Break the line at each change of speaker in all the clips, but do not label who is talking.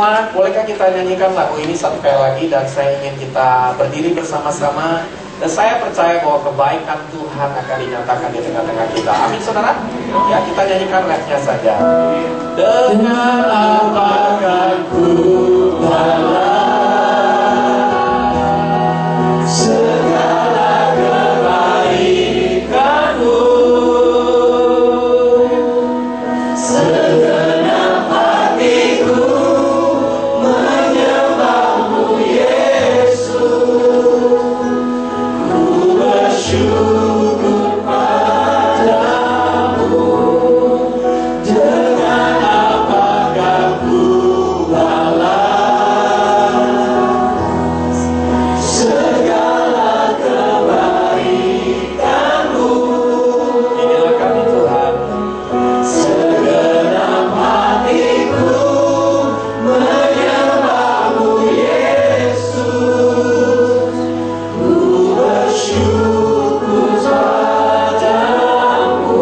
semua, bolehkah kita nyanyikan lagu ini satu kali lagi, dan saya ingin kita berdiri bersama-sama. Dan saya percaya bahwa kebaikan Tuhan akan dinyatakan di tengah-tengah kita. Amin, saudara? Ya, kita nyanyikan refnya saja. Dengan apakah ku lalang segala kebaikan-Mu, segenap hatiku menyembah-Mu Yesus. Ku bersyukur padamu. Dengan apakah ku balas segala kebaikan-Mu. Inilah kami Tuhan, segenap hatiku menyembah-Mu Yesus. Ku bersyukur padamu.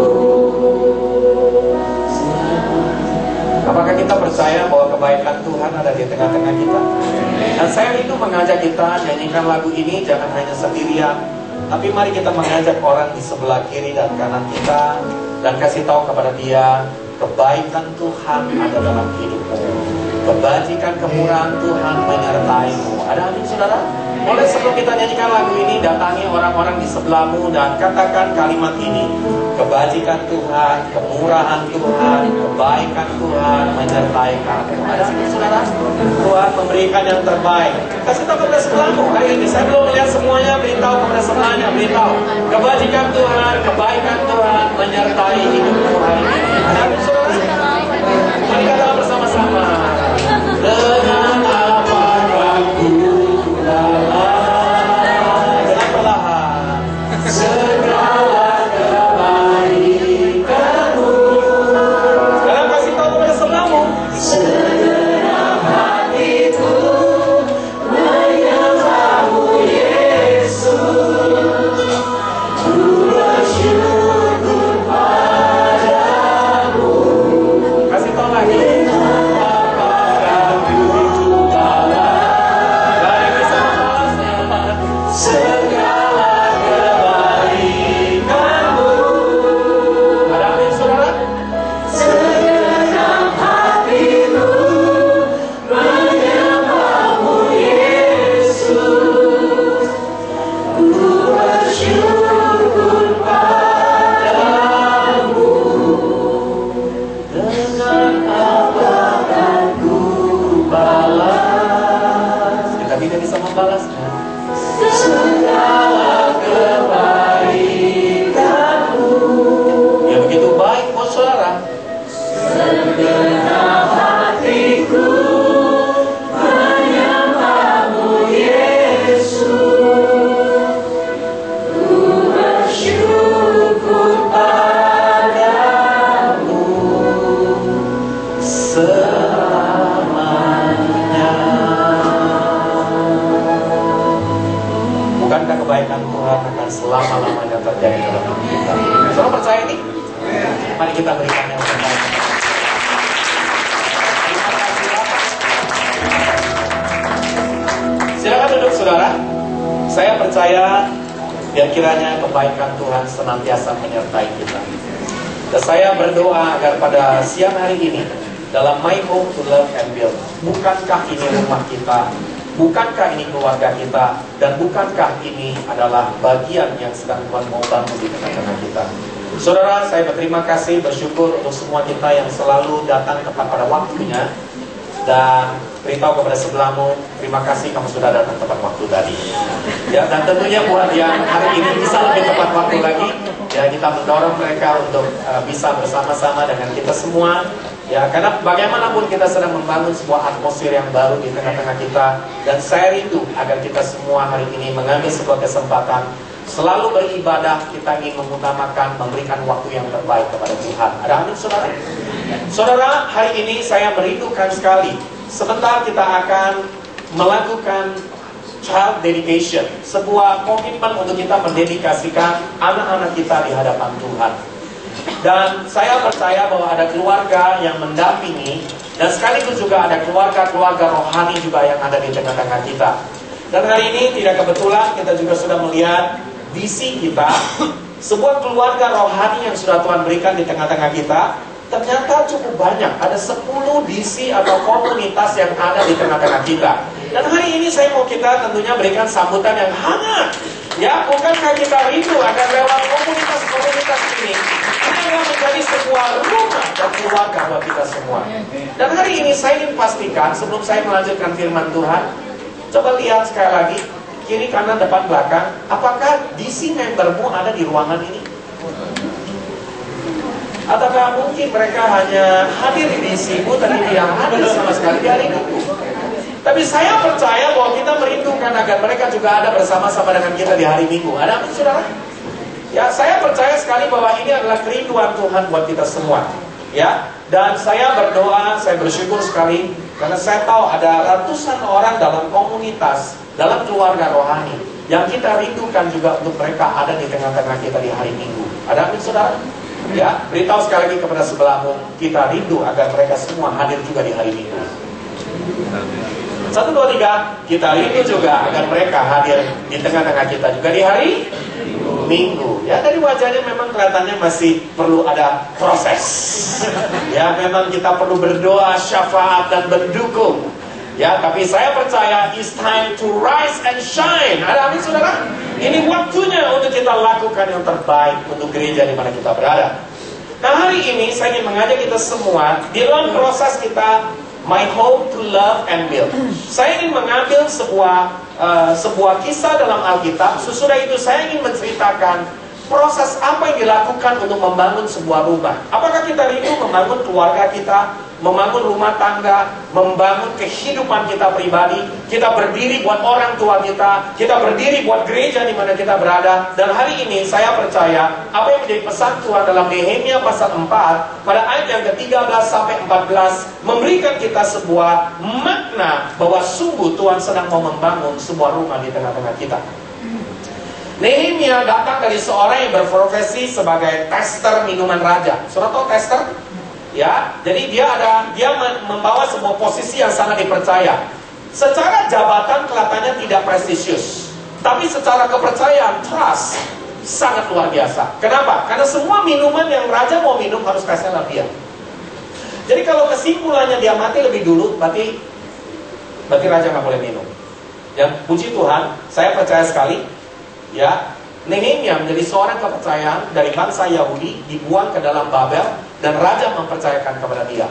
Apakah kita percaya bahwa kebaikan Tuhan ada di tengah-tengah kita? Dan saya rindu mengajak kita nyanyikan lagu ini jangan hanya sendirian, tapi mari kita mengajak orang di sebelah kiri dan kanan kita dan kasih tahu kepada dia kebaikan Tuhan ada dalam hidupmu. Kebajikan kemurahan Tuhan menyertai-mu. Ada amin, saudara? Boleh sebelum kita nyanyikan lagu ini, datangi orang-orang di sebelahmu dan katakan kalimat ini. Kebajikan Tuhan, kemurahan Tuhan, kebaikan Tuhan menyertai kamu. Ada amin, saudara? Tuhan memberikan yang terbaik. Kasih tahu kepada sebelahmu. Hari ini saya belum melihat semuanya, beritahu kepada sebelahnya, beritahu. Kebajikan Tuhan, kebaikan Tuhan menyertai hidupmu hari ini. Ada amin, saudara? Mari kita bersama-sama. Dengan apakah ku lalang, dengan perlahan, segala kebaikan-Mu. Sekarang kasih tahu kepada sebelahmu. Segenap hatiku menyembah-Mu Yesus. Ku bersyukur padamu. Kasih tahu lagi. Kebaikan Tuhan akan selama-lamanya terjadi dalam hidup kita. Saudara percaya ini? Mari kita berikan yang terbaik. Terima kasih. Silakan duduk, saudara. Saya percaya biar kiranya kebaikan Tuhan senantiasa menyertai kita. Dan saya berdoa agar pada siang hari ini dalam My Home to Love and Build, bukankah ini rumah kita? Bukankah ini keluarga kita? Dan bukankah ini adalah bagian yang sedang Tuhan mau bangun di tengah-tengah kita? Saudara, saya berterima kasih, bersyukur untuk semua kita yang selalu datang tepat pada waktunya. Dan beritahu kepada sebelahmu, terima kasih kamu sudah datang tepat waktu tadi. Ya, dan tentunya buat yang hari ini bisa lebih tepat waktu lagi, ya kita mendorong mereka untuk bisa bersama-sama dengan kita semua. Ya, karena bagaimanapun kita sedang membangun sebuah atmosfer yang baru di tengah-tengah kita. Dan saya rindu agar kita semua hari ini mengambil sebuah kesempatan selalu beribadah. Kita ingin mengutamakan, memberikan waktu yang terbaik kepada Tuhan. Ada amin, saudara? Saudara, hari ini saya merindukan sekali. Sebentar kita akan melakukan child dedication, sebuah komitmen untuk kita mendedikasikan anak-anak kita di hadapan Tuhan. Dan saya percaya bahwa ada keluarga yang mendampingi Dan sekaligus juga ada keluarga-keluarga rohani juga yang ada di tengah-tengah kita. Dan hari ini tidak kebetulan kita juga sudah melihat visi kita, sebuah keluarga rohani yang sudah Tuhan berikan di tengah-tengah kita. Ternyata cukup banyak, ada 10 DC atau komunitas yang ada di tengah-tengah kita. Dan hari ini saya mau kita tentunya berikan sambutan yang hangat. Ya, bukankah kita rindu agar lewat komunitas-komunitas ini akan menjadi sebuah rumah dan keluarga buat kita semua. Dan hari ini saya ingin pastikan, sebelum saya melanjutkan firman Tuhan, coba lihat sekali lagi, kiri, kanan, depan, belakang. Apakah DC membermu ada di ruangan ini? Ataukah mungkin mereka hanya hadir di DC-mu, tapi tidak hadir sama sekali di hari Minggu? Tapi saya percaya bahwa kita merindukan agar mereka juga ada bersama-sama dengan kita di hari Minggu. Ada apa, saudara? Ya, saya percaya sekali bahwa ini adalah kerinduan Tuhan buat kita semua. Ya, dan saya berdoa, saya bersyukur sekali karena saya tahu ada ratusan orang dalam komunitas, dalam keluarga rohani yang kita rindukan juga untuk mereka ada di tengah-tengah kita di hari Minggu. Ada amin, saudara? Ya, beritahu sekali lagi kepada sebelahmu, kita rindu agar mereka semua hadir juga di hari Minggu. 1, 2, 3, kita rindu juga agar mereka hadir di tengah-tengah kita juga di hari Minggu. Ya, dari wajahnya memang kelihatannya masih perlu ada proses. Ya, memang kita perlu berdoa, syafaat dan mendukung. Ya, tapi saya percaya it's time to rise and shine. Ada amin, saudara? Ini waktunya untuk kita lakukan yang terbaik untuk gereja di mana kita berada. Nah, hari ini saya ingin mengajak kita semua di dalam proses kita My Home to Love and Build. Saya ingin mengambil sebuah kisah dalam Alkitab. Sesudah itu saya ingin menceritakan proses apa yang dilakukan untuk membangun sebuah rumah. Apakah kita rindu membangun keluarga kita, membangun rumah tangga, membangun kehidupan kita pribadi, kita berdiri buat orang tua kita berdiri buat gereja di mana kita berada. Dan hari ini saya percaya apa yang menjadi pesan Tuhan dalam Nehemia pasal 4 pada ayat yang ke-13 sampai 14 memberikan kita sebuah makna bahwa sungguh Tuhan sedang mau membangun sebuah rumah di tengah-tengah kita. Nehemia datang dari seorang yang berprofesi sebagai tester minuman raja. Saudara tahu tester? Ya, jadi dia membawa sebuah posisi yang sangat dipercaya. Secara jabatan kelihatannya tidak prestisius, tapi secara kepercayaan, trust, sangat luar biasa. Kenapa? Karena semua minuman yang raja mau minum harus tesnya sama dia. Jadi kalau kesimpulannya dia mati lebih dulu, berarti raja nggak boleh minum. Ya, puji Tuhan, saya percaya sekali. Ya, Nehemia menjadi seorang kepercayaan dari bangsa Yahudi, dibuang ke dalam Babel, dan raja mempercayakan kepada dia.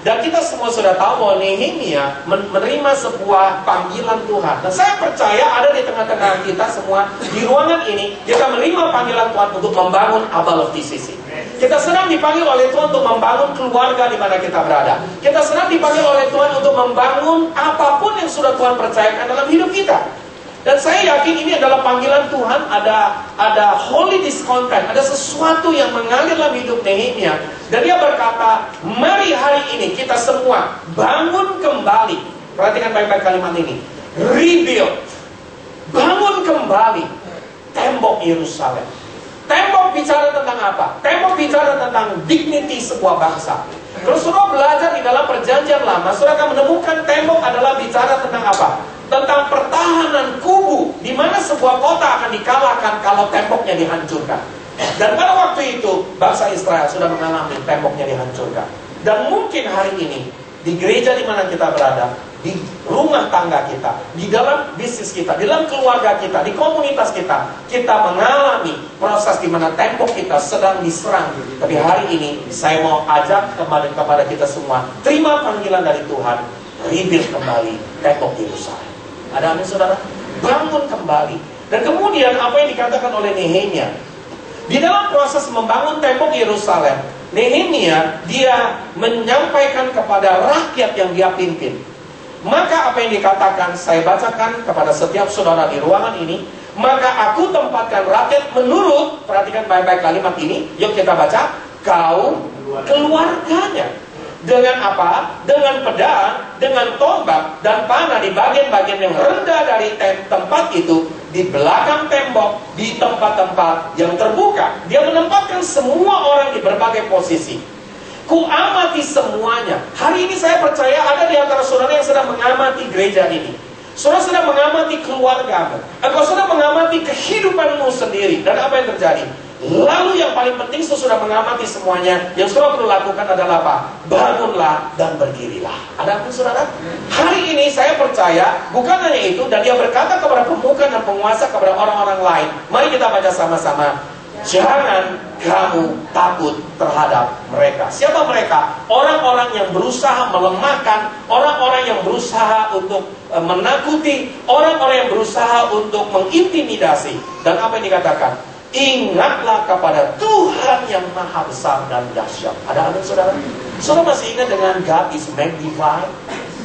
Dan kita semua sudah tahu bahwa Nehemia menerima sebuah panggilan Tuhan. Dan saya percaya ada di tengah-tengah kita semua di ruangan ini, kita menerima panggilan Tuhan untuk membangun Abal of DCC. Kita sedang dipanggil oleh Tuhan untuk membangun keluarga di mana kita berada. Kita sedang dipanggil oleh Tuhan untuk membangun apapun yang sudah Tuhan percayakan dalam hidup kita. Dan saya yakin ini adalah panggilan Tuhan, ada holy discontent, ada sesuatu yang mengalir dalam hidup Nehemia. Dan dia berkata, mari hari ini kita semua bangun kembali. Perhatikan baik-baik kalimat ini. Rebuild. Bangun kembali tembok Yerusalem. Tembok bicara tentang apa? Tembok bicara tentang dignity sebuah bangsa. Kalau saudara belajar di dalam perjanjian lama, saudara akan menemukan tembok adalah bicara tentang apa? Tentang pertahanan kubu, di mana sebuah kota akan dikalahkan kalau temboknya dihancurkan. Dan pada waktu itu, bangsa Israel sudah mengalami temboknya dihancurkan. Dan mungkin hari ini, di gereja di mana kita berada, di rumah tangga kita, di dalam bisnis kita, di dalam keluarga kita, di komunitas kita, kita mengalami proses di mana tembok kita sedang diserang. Tapi hari ini, saya mau ajak kembali kepada kita semua, terima panggilan dari Tuhan, rebuild kembali tembok Yerusalem. Ada amin, saudara? Bangun kembali. Dan kemudian apa yang dikatakan oleh Nehemia? Di dalam proses membangun tembok Yerusalem, Nehemia dia menyampaikan kepada rakyat yang dia pimpin. Maka apa yang dikatakan, saya bacakan kepada setiap saudara di ruangan ini. Maka aku tempatkan rakyat menurut, perhatikan baik-baik kalimat ini, yuk kita baca, kaum keluarganya. Dengan apa? Dengan pedang, dengan tombak dan panah di bagian-bagian yang rendah dari tempat itu, di belakang tembok, di tempat-tempat yang terbuka. Dia menempatkan semua orang di berbagai posisi. Ku amati semuanya. Hari ini saya percaya ada di antara saudara yang sedang mengamati gereja ini. Saudara sedang mengamati keluargamu. Engkau sedang mengamati kehidupanmu sendiri. Dan apa yang terjadi? Lalu yang paling penting sesudah mengamati semuanya, yang saudara perlu lakukan adalah apa? Bangunlah dan berdirilah. Ada apa saudara? Hari ini saya percaya bukan hanya itu, dan dia berkata kepada pemuka dan penguasa, kepada orang-orang lain. Mari kita baca sama-sama. Jangan kamu takut terhadap mereka. Siapa mereka? Orang-orang yang berusaha melemahkan, orang-orang yang berusaha untuk menakuti, orang-orang yang berusaha untuk mengintimidasi. Dan apa yang dikatakan? Ingatlah kepada Tuhan yang maha besar dan dahsyat. Ada amin saudara? Saudara masih ingat dengan God is magnified?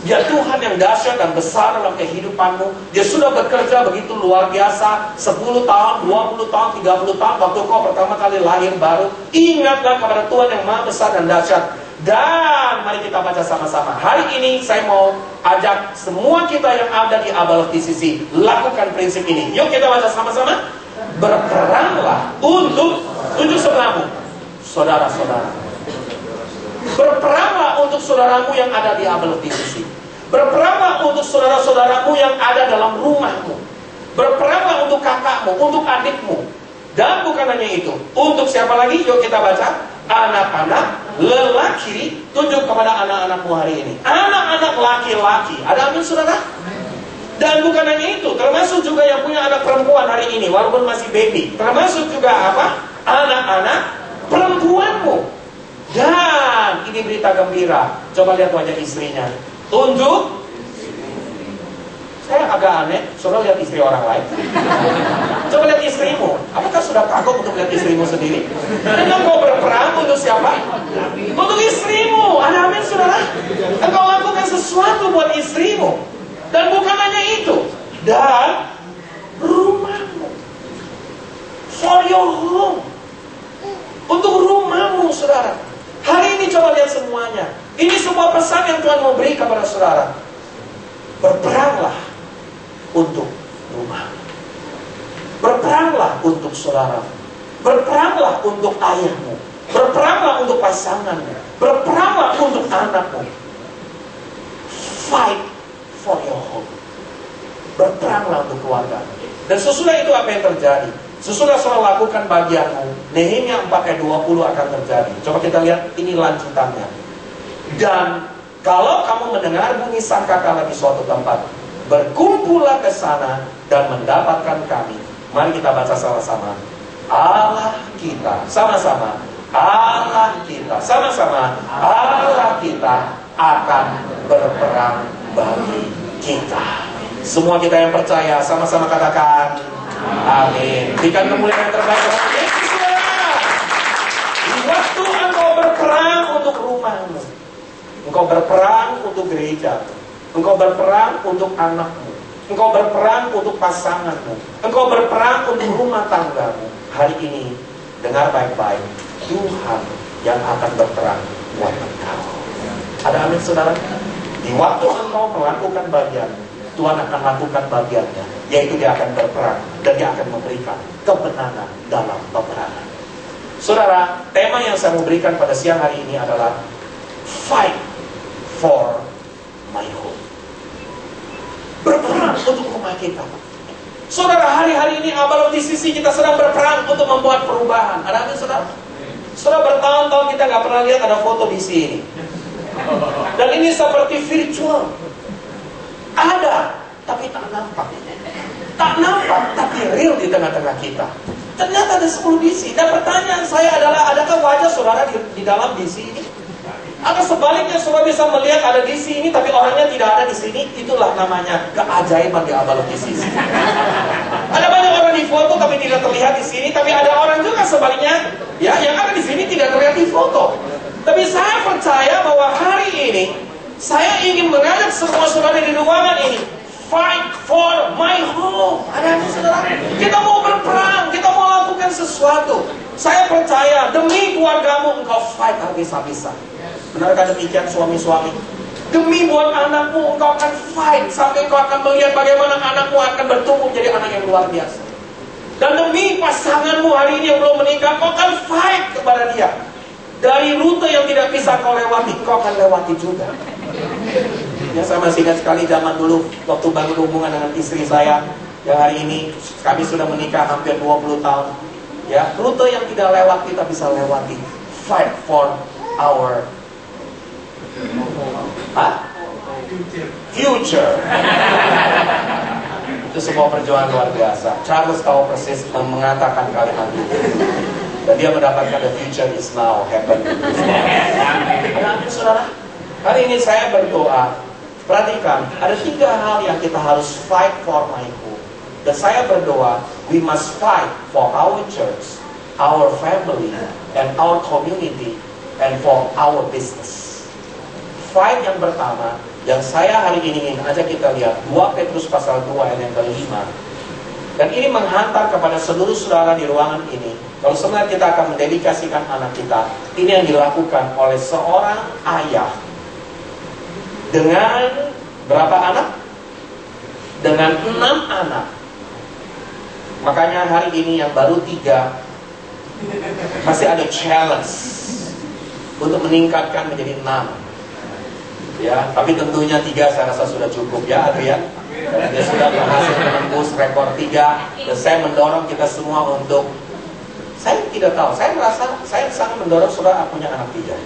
Dia Tuhan yang dahsyat dan besar dalam kehidupanmu. Dia sudah bekerja begitu luar biasa 10 tahun, 20 tahun, 30 tahun waktu kau pertama kali lahir baru. Ingatlah kepada Tuhan yang maha besar dan dahsyat. Dan mari kita baca sama-sama. Hari ini saya mau ajak semua kita yang ada di Abel TCC lakukan prinsip ini. Yuk kita baca sama-sama. Berperanglah untuk sebelahmu, saudara-saudara. Berperanglah untuk saudaramu yang ada di Abel TCC. Berperanglah untuk saudara-saudaramu yang ada dalam rumahmu. Berperanglah untuk kakakmu, untuk adikmu. Dan bukan hanya itu, untuk siapa lagi? Yuk kita baca. Anak-anak lelaki, tunjuk kepada anak-anakmu hari ini. Anak-anak laki-laki. Ada amin saudara? Dan bukan hanya itu, termasuk juga yang punya anak perempuan hari ini, walaupun masih baby. Termasuk juga apa? Anak-anak perempuanmu. Dan ini berita gembira. Coba lihat wajah istrinya. Untuk, saya agak aneh, saudara lihat istri orang lain. Coba lihat istrimu. Apakah sudah takut untuk lihat istrimu sendiri? Engkau berperang untuk siapa? Untuk istrimu. Ada amin saudara? Engkau lakukan sesuatu buat istrimu. Dan bukan hanya itu. Dan rumahmu. For your home. Untuk rumahmu saudara. Hari ini coba lihat semuanya. Ini sebuah pesan yang Tuhan mau beri kepada saudara. Berperanglah untuk rumah. Berperanglah untuk saudara. Berperanglah untuk ayahmu. Berperanglah untuk pasanganmu. Berperanglah untuk anakmu. Fight for your home. Berperanglah untuk keluarga. Dan sesudah itu apa yang terjadi? Sesudah saudara lakukan bagianmu, Nehemia 4 ayat 20 akan terjadi. Coba kita lihat ini lanjutannya. Dan kalau kamu mendengar bunyi sangkakala di suatu tempat, berkumpullah ke sana dan mendapatkan kami. Mari kita baca sama-sama. Allah kita, sama-sama. Allah kita, sama-sama. Allah kita akan berperang bagi kita. Semua kita yang percaya sama-sama katakan amin. Berikan kemuliaan yang terbaik kepada Yesus. Di waktu engkau berperang untuk rumahmu, engkau berperang untuk gereja, engkau berperang untuk anakmu, engkau berperang untuk pasanganmu, engkau berperang untuk rumah tanggamu. Hari ini dengar baik-baik, Tuhan yang akan berperang buat engkau. Ada amin saudara? Di waktu engkau melakukan bagianmu, Tuhan akan lakukan bagiannya, yaitu dia akan berperang dan dia akan memberikan kemenangan dalam peperangan. Saudara, tema yang saya mau berikan pada siang hari ini adalah Fight for my home. Berperang untuk rumah kita. Saudara, hari-hari ini Abel TCC kita sedang berperang untuk membuat perubahan. Ada apa saudara? Saudara, bertahun-tahun kita gak pernah lihat ada foto di sini. Dan ini seperti virtual. Ada, tapi tak nampak. Tak nampak, tapi real di tengah-tengah kita. Ternyata ada 10 DC. Dan pertanyaan saya adalah, adakah wajah saudara di dalam DC ini? Atau sebaliknya saudara bisa melihat ada DC ini, tapi orangnya tidak ada di sini? Itulah namanya keajaiban di Abel TCC. Ada banyak orang di foto tapi tidak terlihat di sini, tapi ada orang juga sebaliknya, ya, yang ada di sini tidak terlihat di foto. Tapi saya percaya bahwa hari ini saya ingin mengajak semua saudara di ruangan ini, fight for my home. Ada apa saudara? Kita mau berperang, kita mau lakukan sesuatu. Saya percaya demi keluargamu engkau fight habis-habisan. Benarkah demikian suami-suami? Demi buat anakmu engkau akan fight sampai engkau akan melihat bagaimana anakmu akan bertumbuh menjadi anak yang luar biasa. Dan demi pasanganmu hari ini yang belum menikah, engkau akan fight kepada dia. Dari rute yang tidak bisa kau lewati, kau akan lewati juga. Ya, saya masih ingat sekali zaman dulu waktu bangun hubungan dengan istri saya, yang hari ini kami sudah menikah hampir 20 tahun. Ya, rute yang tidak lewat kita bisa lewati. Fight for our future. Itu sebuah perjuangan luar biasa. Charles tahu persis mengatakan kalimat itu. Dan dia mendapatkan the future is now happen. Amin, saudara. Hari ini saya berdoa. Perhatikan, ada 3 hal yang kita harus fight for, my home. Dan saya berdoa, we must fight for our church, our family, and our community, and for our business. Fight yang pertama, yang saya hari ini ingin ajak kita lihat, 2 Petrus pasal 2 ayat yang ke-5. Dan ini menghantar kepada seluruh saudara di ruangan ini. Kalau sebenarnya kita akan mendedikasikan anak kita, ini yang dilakukan oleh seorang ayah dengan berapa anak? Dengan 6 anak. Makanya hari ini yang baru 3 masih ada challenge untuk meningkatkan menjadi 6. Ya, tapi tentunya 3 saya rasa sudah cukup ya, Adrian. Dan dia sudah berhasil menembus rekor 3. Dan saya mendorong kita semua untuk, saya tidak tahu, saya merasa saya sangat mendorong saudara punya anak 3.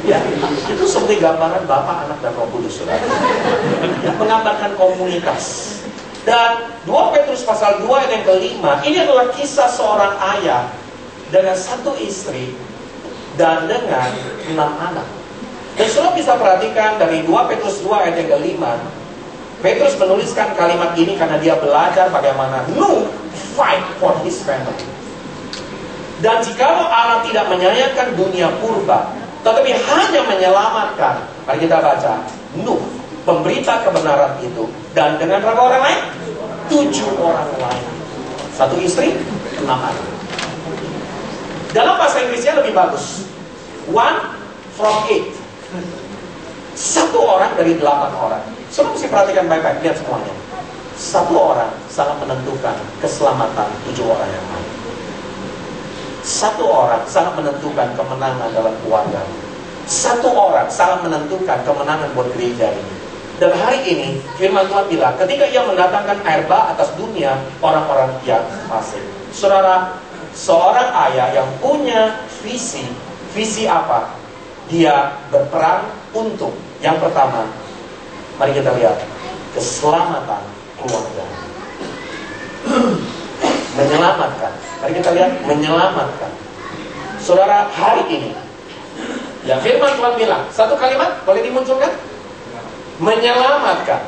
Ya, itu seperti gambaran Bapa, Anak, dan Roh Kudus, saudara. Yang menggambarkan komunitas. Dan 2 Petrus pasal 2 ayat yang ke-5, ini adalah kisah seorang ayah dengan 1 istri dan dengan 6 anak. Dan saudara bisa perhatikan dari 2 Petrus 2 ayat yang ke-5, Petrus menuliskan kalimat ini karena dia belajar bagaimana Nuh fight for his family. Dan jikalau Allah tidak menyayangkan dunia purba, tetapi hanya menyelamatkan, mari kita baca, Nuh, pemberita kebenaran itu, dan dengan berapa orang lain? 7 orang lain. 1 istri, 6 anak. Dalam bahasa Inggrisnya lebih bagus. 1 from 8. 1 orang dari 8 orang. Saudara mesti perhatikan baik-baik, lihat semuanya. 1 orang sangat menentukan keselamatan 7 orang yang lain. 1 orang sangat menentukan kemenangan dalam keluarga. 1 orang sangat menentukan kemenangan buat gereja ini. Dan hari ini firman Tuhan bilang, ketika ia mendatangkan air bah atas dunia orang-orang yang fasik. Saudara, seorang ayah yang punya visi apa? Dia berperang untuk, yang pertama, mari kita lihat, keselamatan keluarga. Menyelamatkan. Mari kita lihat, menyelamatkan. Saudara, hari ini, ya firman Tuhan bilang, 1 kalimat boleh dimunculkan? Menyelamatkan.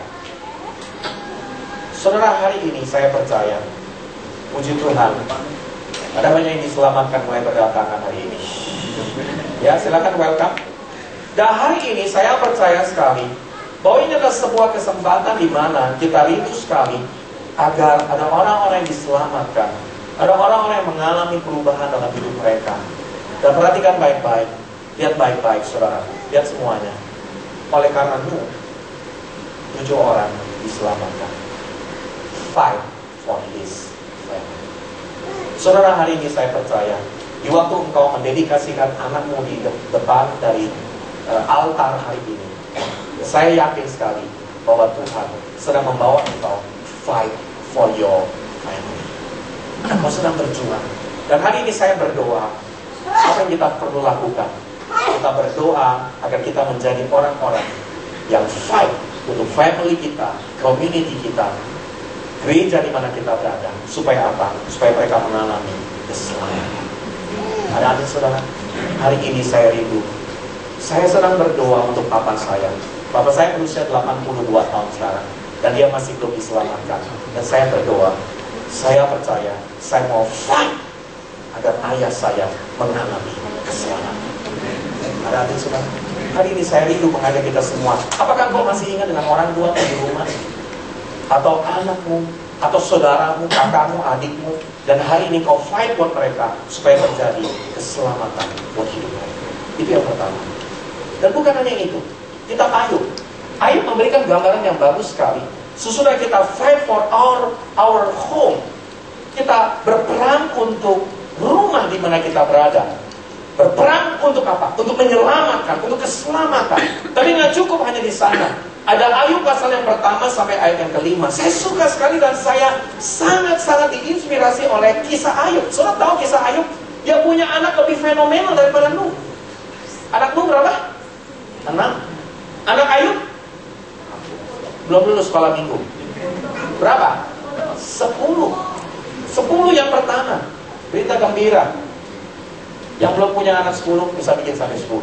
Saudara, hari ini saya percaya, puji Tuhan, ada banyak yang diselamatkan mulai berdatangan hari ini. Ya, silakan welcome. Dan hari ini saya percaya sekali bahwa ini adalah sebuah kesempatan di mana kita rindu sekali agar ada orang-orang yang diselamatkan, ada orang-orang yang mengalami perubahan dalam hidup mereka. Dan perhatikan baik-baik, lihat baik-baik saudara, lihat semuanya. Oleh karena itu, 7 orang diselamatkan. Fight for his family. Saudara, hari ini saya percaya, di waktu engkau mendedikasikan anakmu di depan dari altar hari ini, saya yakin sekali bahwa Tuhan sedang membawa engkau fight for your family. Engkau sedang berjuang. Dan hari ini saya berdoa, apa yang kita perlu lakukan? Kita berdoa agar kita menjadi orang-orang yang fight untuk family kita, community kita, gereja di mana kita berada. Supaya apa? Supaya mereka mengalami keselamatan. Ada adik saudara, hari ini saya rindu. Saya sedang berdoa untuk papa saya. Papa saya berusia 82 tahun sekarang, dan dia masih belum diselamatkan. Dan saya berdoa, saya percaya, saya mau fight agar ayah saya mengalami keselamatan. Ada adik saudara, hari ini saya rindu mengajak kita semua. Apakah kau masih ingat dengan orang tua di rumah? Atau anakmu, atau saudaramu, kakakmu, adikmu, dan hari ini kau fight buat mereka supaya terjadi keselamatan buat hidup mereka. Itu yang pertama. Dan bukan hanya itu, kita Ayub memberikan gambaran yang bagus sekali. Sesudah kita fight for our home, kita berperang untuk rumah di mana kita berada. Berperang untuk apa? Untuk menyelamatkan, untuk keselamatan. Tapi nggak cukup hanya di sana. Ada Ayub pasal yang pertama sampai ayat yang kelima. Saya suka sekali dan saya sangat-sangat diinspirasi oleh kisah Ayub. Saudara tahu kisah Ayub? Dia punya anak lebih fenomenal daripada Nuh. Anak Nuh berapa? 6. Anak Ayub? Belum lulus sekolah minggu. Berapa? 10. 10 yang pertama. Berita gembira. Yang belum punya anak 10 bisa bikin sampai 10.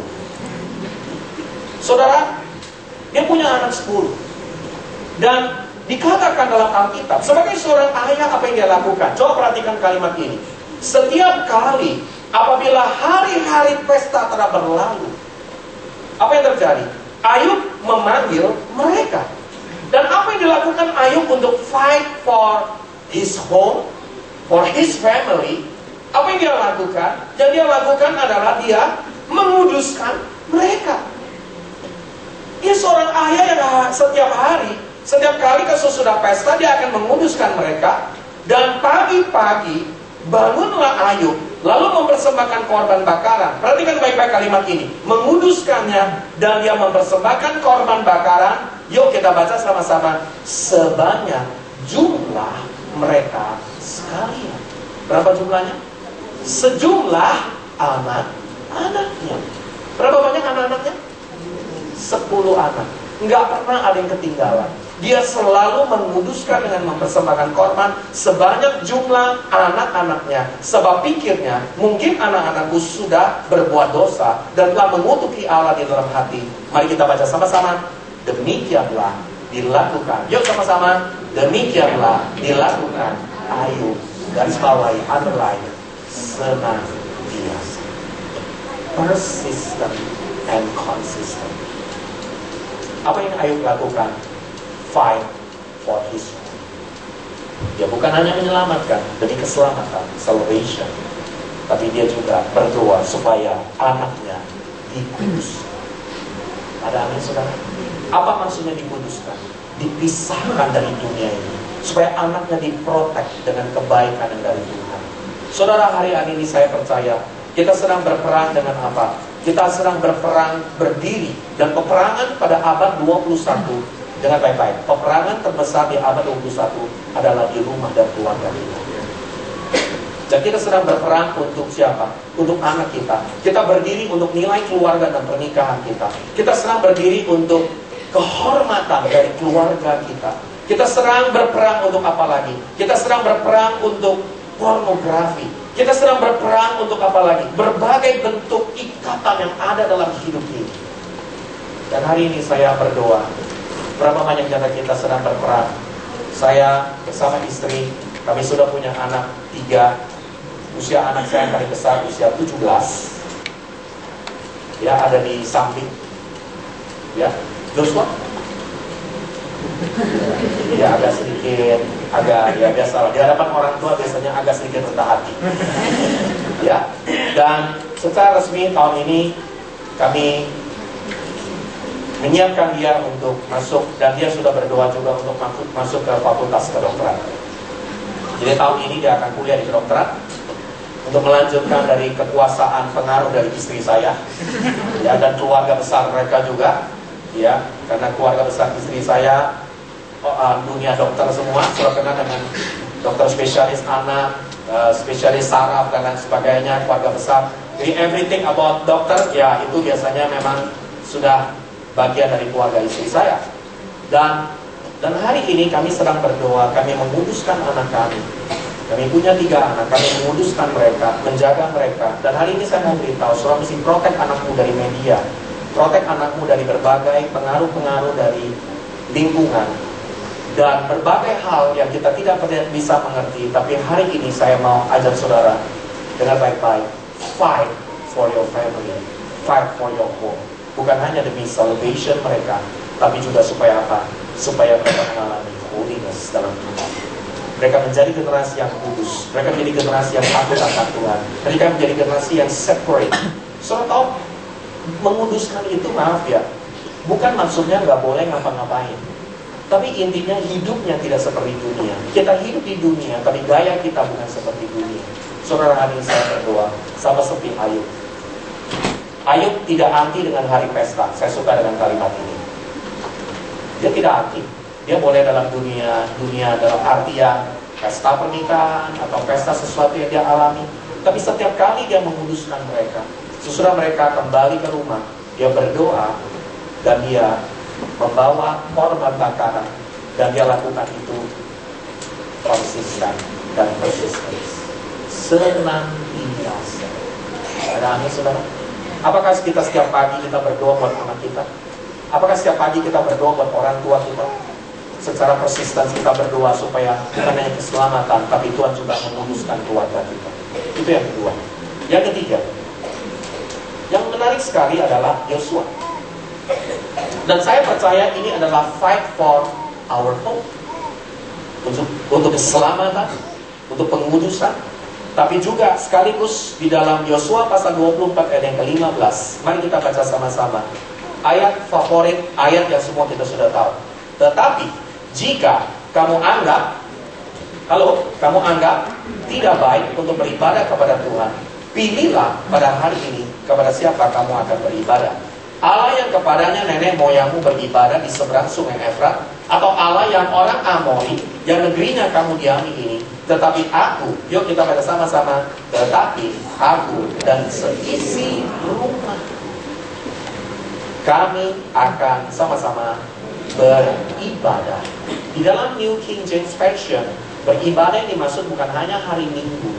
Saudara, dia punya anak 10. Dan dikatakan dalam Alkitab, sebagai seorang ayah apa yang dia lakukan? Coba perhatikan kalimat ini. Setiap kali apabila hari-hari pesta telah berlalu, apa yang terjadi? Ayub memanggil mereka. Dan apa yang dilakukan Ayub untuk fight for his home, for his family? Apa yang dia lakukan? Yang dia lakukan adalah dia menguduskan mereka. Dia seorang ayah yang setiap hari, setiap kali sesudah pesta, dia akan menguduskan mereka. Dan pagi-pagi bangunlah Ayub, lalu mempersembahkan korban bakaran. Perhatikan baik-baik kalimat ini. Menguduskannya dan dia mempersembahkan korban bakaran. Yuk kita baca sama-sama. Sebanyak jumlah mereka sekalian. Berapa jumlahnya? Sejumlah anak-anaknya. Berapa banyak anak-anaknya? 10 anak. Nggak pernah ada yang ketinggalan. Dia selalu menguduskan dengan mempersembahkan korban sebanyak jumlah anak-anaknya. Sebab pikirnya, mungkin anak-anakku sudah berbuat dosa dan telah mengutuki Allah di dalam hati. Mari kita baca sama-sama. Demikianlah dilakukan. Yuk sama-sama. Demikianlah dilakukan Ayub. Garis bawahi, underline, senantiasa. Persistent and consistent. Apa yang Ayub lakukan? Fight for his home. Dia bukan hanya menyelamatkan demi keselamatan, salvation, tapi dia juga berdoa supaya anaknya dikuduskan. Ada amin saudara? Apa maksudnya dikuduskan? Dipisahkan dari dunia ini, supaya anaknya diprotek dengan kebaikan yang dari Tuhan. Saudara, hari ini saya percaya kita sedang berperang dengan apa? Kita sedang berperang berdiri. Dan peperangan pada abad 21, dengan baik-baik, peperangan terbesar di abad 21 adalah di rumah dan keluarga kita. Dan kita sedang berperang untuk siapa? Untuk anak kita. Kita berdiri untuk nilai keluarga dan pernikahan kita. Kita sedang berdiri untuk kehormatan dari keluarga kita. Kita sedang berperang untuk apa lagi? Kita sedang berperang untuk pornografi. Kita sedang berperang untuk apa lagi? Berbagai bentuk ikatan yang ada dalam hidup ini. Dan hari ini saya berdoa, berapa banyak kita sedang berperang. Saya bersama istri, kami sudah punya anak 3. Usia anak saya yang paling besar usia 17. Ya, ada di samping. Ya, Joshua. Ya, agak sedikit, ya biasalah. Di hadapan orang tua biasanya agak sedikit rendah hati. Ya, dan secara resmi tahun ini kami menyiapkan dia untuk masuk, dan dia sudah berdoa juga untuk masuk ke fakultas kedokteran. Jadi tahun ini dia akan kuliah di kedokteran untuk melanjutkan dari kekuasaan pengaruh dari istri saya, ya, dan keluarga besar mereka juga, ya, karena keluarga besar istri saya dunia dokter semua, sudah kenal dengan dokter spesialis anak, spesialis saraf dan lain sebagainya, keluarga besar. Jadi everything about dokter, ya itu biasanya memang sudah bagian dari keluarga istri saya. Dan hari ini kami sedang berdoa, kami menguduskan anak kami. Kami punya 3 anak, kami menguduskan mereka, menjaga mereka. Dan hari ini saya mau beritahu, saudara mesti protek anakmu dari media, protek anakmu dari berbagai pengaruh-pengaruh dari lingkungan dan berbagai hal yang kita tidak bisa mengerti. Tapi hari ini saya mau ajak saudara dengan baik-baik, fight for your family, fight for your home. Bukan hanya demi salvation mereka, tapi juga supaya apa? Supaya mereka mengalami holiness dalam Tuhan. Mereka menjadi generasi yang kudus. Mereka menjadi generasi yang takut akan Tuhan. Mereka menjadi generasi yang separate. So, menguduskan itu, maaf ya, bukan maksudnya nggak boleh ngapa-ngapain. Tapi intinya hidupnya tidak seperti dunia. Kita hidup di dunia, tapi gaya kita bukan seperti dunia. Saudara, hari ini saya berdoa sama seperti Ayub. Ayub tidak anti dengan hari pesta. Saya suka dengan kalimat ini. Dia tidak anti. Dia boleh dalam dunia dalam artian pesta pernikahan atau pesta sesuatu yang dia alami. Tapi setiap kali dia menguduskan mereka, sesudah mereka kembali ke rumah, dia berdoa dan dia membawa korban bakaran, dan dia lakukan itu konsisten dan persisten, senantiasa. Ada amin, saudara? Apakah kita setiap pagi kita berdoa buat anak kita? Apakah setiap pagi kita berdoa buat orang tua kita? Secara persisten kita berdoa supaya bukan hanya keselamatan, tapi Tuhan juga menguduskan keluarga kita. Itu yang kedua. Yang ketiga, yang menarik sekali adalah Yosua. Dan saya percaya ini adalah fight for our hope, untuk keselamatan, untuk pengudusan. Tapi juga sekaligus di dalam Yosua pasal 24 ayat yang ke-15. Mari kita baca sama-sama. Ayat favorit, ayat yang semua kita sudah tahu. Tetapi jika kamu anggap, kalau kamu anggap tidak baik untuk beribadah kepada Tuhan, pilihlah pada hari ini kepada siapa kamu akan beribadah. Allah yang kepadanya nenek moyangmu beribadah di seberang sungai Efrat, atau Allah yang orang Amori yang negerinya kamu diami ini. Tetapi aku, yuk kita baca sama-sama. Tetapi aku dan seisi rumah kami akan sama-sama beribadah. Di dalam New King James Version, beribadah yang dimaksud bukan hanya hari Minggu,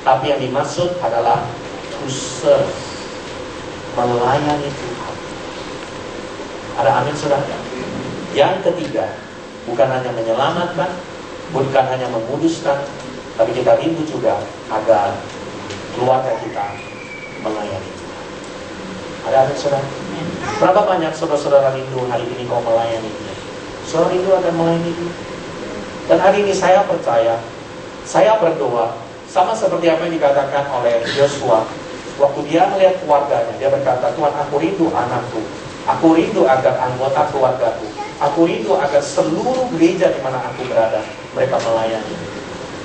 tapi yang dimaksud adalah to serve, melayani Tuhan. Ada amin, saudara? Yang ketiga, bukan hanya menyelamatkan, bukan hanya menguduskan, tapi kita rindu juga agar keluarga kita melayani Tuhan. Ada amin, saudara? Berapa banyak saudara-saudara rindu hari ini kau melayani Dia? Saudara rindu akan melayani Dia. Dan hari ini saya percaya, saya berdoa, sama seperti apa yang dikatakan oleh Yosua. Waktu dia melihat keluarganya, dia berkata, Tuhan, aku rindu anakku. Aku rindu agar anggota keluargaku. Aku rindu agar seluruh gereja di mana aku berada, mereka melayani.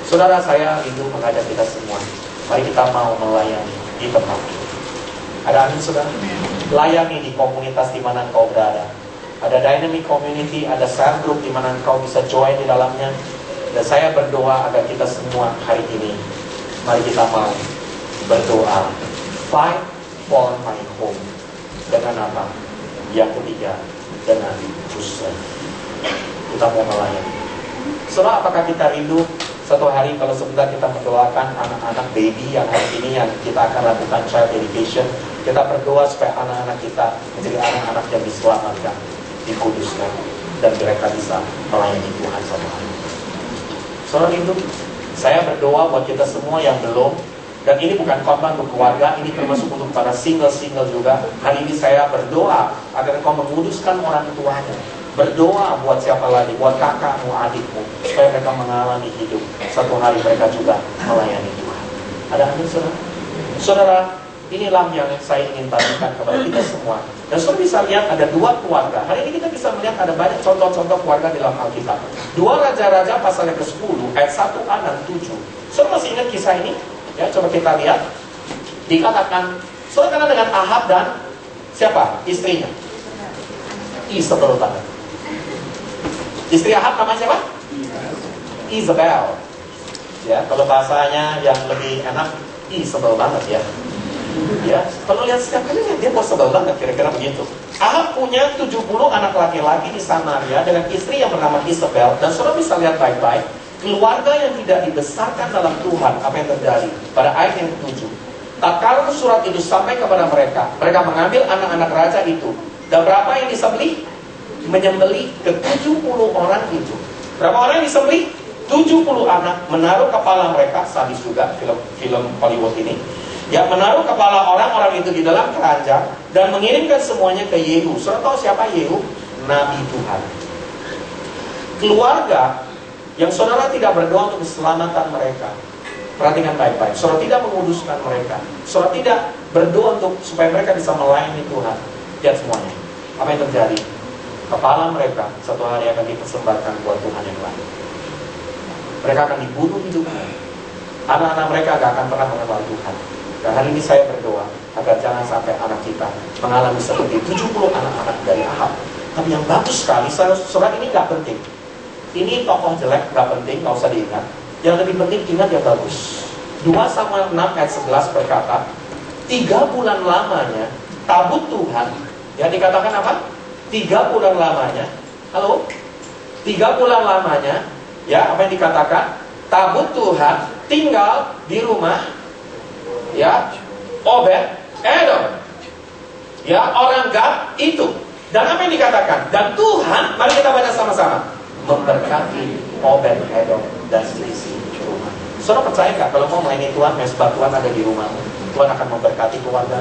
Saudara, saya rindu mengajak kita semua. Mari kita mau melayani di tempat ini. Ada amin, saudara? Layani di komunitas di mana engkau berada. Ada dynamic community, ada cell group di mana engkau bisa join di dalamnya. Dan saya berdoa agar kita semua hari ini, mari kita mau berdoa. Fight for my home. Dengan apa? Yang ketiga, dengan usaha. Kita mau melayani. Saudara, apakah kita rindu satu hari kalau sebentar kita mendoakan anak-anak baby yang hari ini yang kita akan lakukan child education. Kita berdoa supaya anak-anak kita menjadi anak-anak yang diselamatkan, dikuduskan, dan mereka bisa melayani Tuhan satu hari. Saudara rindu? Saya berdoa buat kita semua yang belum. Dan ini bukan korban untuk keluarga, ini termasuk untuk para single-single juga. Hari ini saya berdoa agar engkau menguduskan orang tuanya. Berdoa buat siapa lagi, buat kakakmu, adikmu, supaya mereka mengalami hidup. Satu hari mereka juga melayani Tuhan. Ada amin, saudara? Saudara, inilah yang saya ingin bagikan kepada kita semua. Dan saudara bisa lihat ada dua keluarga. Hari ini kita bisa melihat ada banyak contoh-contoh keluarga di dalam Alkitab. 2 Raja-Raja pasal yang ke-10 ayat 1a dan 7. Saudara masih ingat kisah ini? Ya, coba kita lihat. Dikatakan, saudara kenal dengan Ahab dan siapa? Istrinya. Isabel banget. Istri Ahab namanya siapa? Isabel. Ya, kalau bahasanya yang lebih enak, Isabel banget ya. Ya, kalau lihat setiap kali dia possible banget, kira-kira begitu. Ahab punya 70 anak laki-laki di Samaria dengan istri yang bernama Isabel. Dan saudara bisa lihat baik-baik, keluarga yang tidak dibesarkan dalam Tuhan, apa yang terjadi pada ayat yang ke-7. Tatkala surat itu sampai kepada mereka, mereka mengambil anak-anak raja itu. Dan berapa yang disembelih? Menyembelih ke 70 orang itu. Berapa orang yang disembelih? 70 anak, menaruh kepala mereka, sadis juga film Hollywood ini. Ya, menaruh kepala orang-orang itu di dalam keranjang dan mengirimkan semuanya ke Yehu. Saudara tahu siapa Yehu? Nabi Tuhan. Keluarga yang saudara tidak berdoa untuk keselamatan mereka, perhatikan baik-baik. Saudara tidak menguduskan mereka. Saudara tidak berdoa untuk supaya mereka bisa melayani Tuhan. Lihat semuanya. Apa yang terjadi? Kepala mereka satu hari akan dipersembahkan buat Tuhan yang lain. Mereka akan dibunuh hidupnya. Anak-anak mereka gak akan pernah mengenal Tuhan. Dan hari ini saya berdoa agar jangan sampai anak kita mengalami seperti 70 anak-anak dari Ahab. Tapi yang bagus sekali, surat ini gak penting. Ini tokoh jelek, gak penting, gak usah diingat. Yang lebih penting, ingat yang bagus. 2 Samuel 6 ayat 11 berkata, 3 bulan lamanya tabut Tuhan, ya dikatakan apa? 3 bulan lamanya, halo? 3 bulan lamanya, ya apa yang dikatakan? Tabut Tuhan tinggal di rumah, ya, Obed Edom, ya, orang Gad itu. Dan apa yang dikatakan? Dan Tuhan, mari kita baca sama-sama, memberkati Obed Edom dan selisih rumah. Saudara percaya nggak kalau mau melayani Tuhan, mesbah Tuhan ada di rumahmu, Tuhan akan memberkati keluarga.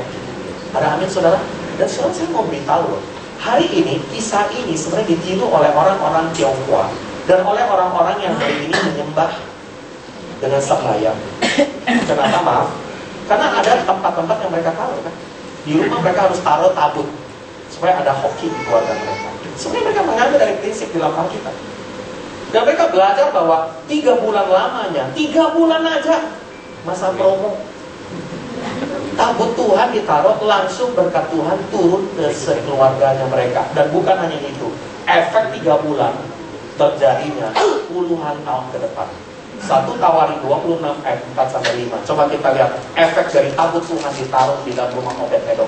Ada amin saudara? Dan saudara, saya mau beritahu loh, hari ini kisah ini sebenarnya ditiru oleh orang-orang Tionghoa dan oleh orang-orang yang hari ini menyembah dengan sembahyang. Kenapa? Maaf, karena ada tempat-tempat yang mereka taruh kan. Di rumah mereka harus taruh tabut supaya ada hoki di keluarga mereka. Sebenarnya mereka mengambil dari prinsip di dalam Alkitab. Dan mereka belajar bahwa 3 bulan lamanya, 3 bulan aja masa promo, tabut Tuhan ditaruh, langsung berkat Tuhan turun ke sekeluarganya mereka. Dan bukan hanya itu, efek 3 bulan terjadinya puluhan tahun ke depan. 1 Tawari 26 ayat 4-5. Coba kita lihat efek dari tabut Tuhan ditaruh di dalam rumah Obed Edom.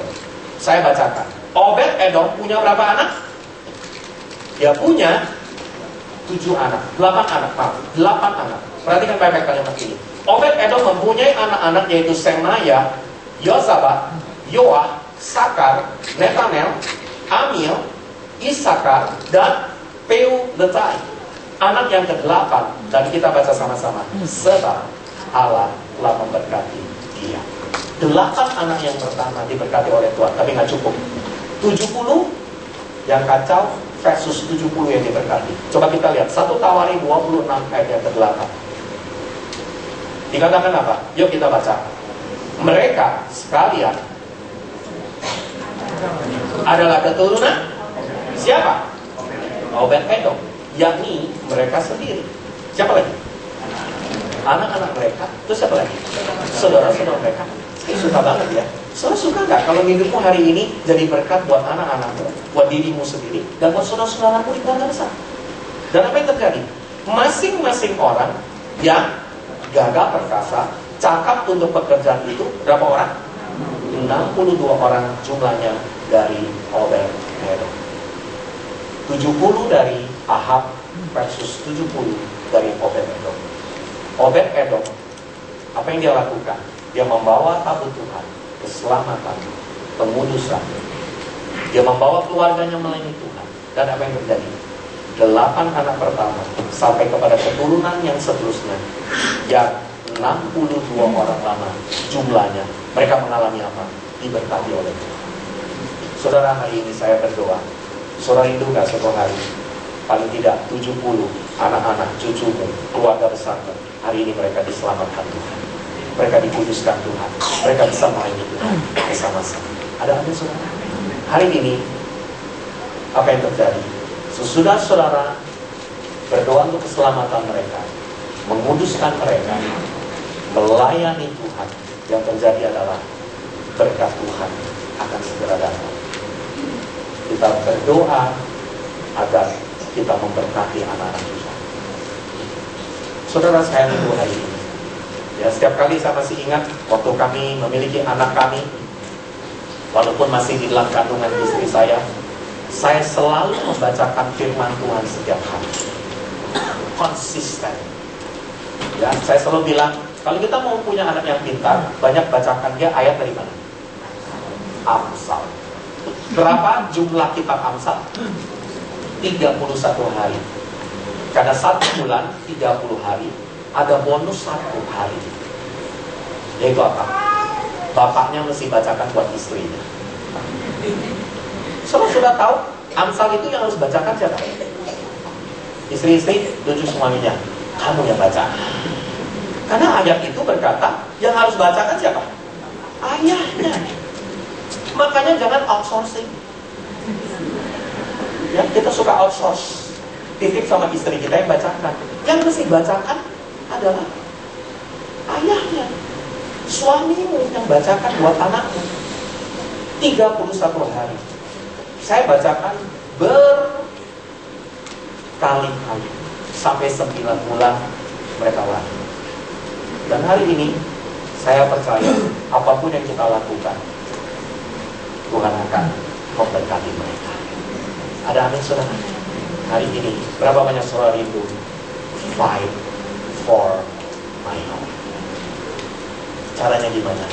Saya bacakan. Obed Edom punya berapa anak? Dia punya 7 anak, 8 anak, maaf, 8 anak. Perhatikan baik-baik kalimat ini. Obed Edom mempunyai anak-anak yaitu Semaya, Yozabad, Yoah, Sakar, Netanel, Amil, Isakar, dan Peuletai. Anak yang ke-8, dan kita baca sama-sama. Sebab Allah telah memberkati dia. 8 anak yang pertama diberkati oleh Tuhan, tapi nggak cukup. 70 yang kacau versus 70 yang diberkati. Coba kita lihat 1 Tawari 26 ayat yang ke-8. Dikatakan apa? Yuk kita baca. Mereka sekalian adalah keturunan siapa? Obed Edom, yakni mereka sendiri. Siapa lagi? Anak-anak mereka. Terus siapa lagi? Saudara-saudara mereka. Saya suka banget ya. Saudara suka nggak kalau hidupmu hari ini jadi berkat buat anak-anakmu, buat dirimu sendiri, dan buat saudara-saudaramu di keluarga besar? Dan apa yang terjadi? Masing-masing orang yang gagah perkasa, cakap untuk pekerjaan itu, berapa orang? 62 orang jumlahnya dari Obed Edom. 70 dari Ahab versus 70 dari Obed Edom. Obed Edom, apa yang dia lakukan? Dia membawa tabut Tuhan, keselamatan, pengudusan. Dia membawa keluarganya melayani Tuhan. Dan apa yang terjadi? 8 anak pertama sampai kepada keturunan yang seterusnya, yang 62 orang lama jumlahnya, mereka mengalami apa? Diberkati oleh Tuhan. Saudara, hari ini saya berdoa, saudara rindu gak suatu hari paling tidak 70 anak-anak, cucumu, keluarga besarmu, hari ini mereka diselamatkan Tuhan, mereka dikuduskan Tuhan, mereka bisa melayani Tuhan bersama-sama. Ada amin saudara? Hari ini apa yang terjadi? Sesudah saudara berdoa untuk keselamatan mereka, menguduskan mereka, melayani Tuhan, yang terjadi adalah berkat Tuhan akan segera datang. Kita berdoa agar kita memberkati anak-anak kita. Saudara, saya rindu hari ini. Ya, setiap kali saya masih ingat waktu kami memiliki anak kami, walaupun masih di dalam kandungan istri saya selalu membacakan firman Tuhan setiap hari. Konsisten. Ya, saya selalu bilang, kalau kita mau punya anak yang pintar, banyak bacakan dia ayat dari mana? Amsal. Berapa jumlah kitab Amsal? 31 hari. Karena 1 bulan 30 hari, ada bonus 1 hari. Yaitu apa? Bapaknya mesti bacakan buat istrinya. Saudara sudah tahu Amsal itu yang harus bacakan siapa? Istri-istri tunjuk suaminya, kamu yang baca. Karena ayat itu berkata yang harus bacakan siapa? Ayahnya. Makanya jangan outsourcing. Ya, kita suka outsource. Titip sama istri kita yang bacakan. Yang mesti bacakan adalah ayahnya. Suamimu yang bacakan buat anakmu 31 hari. Saya bacakan berkali-kali sampai 9 bulan mereka lahir. Dan hari ini saya percaya apapun yang kita lakukan, Tuhan akan memberkati mereka. Ada amin saudara? Hari ini berapa banyak saudara rindu fight for my home? Caranya gimana?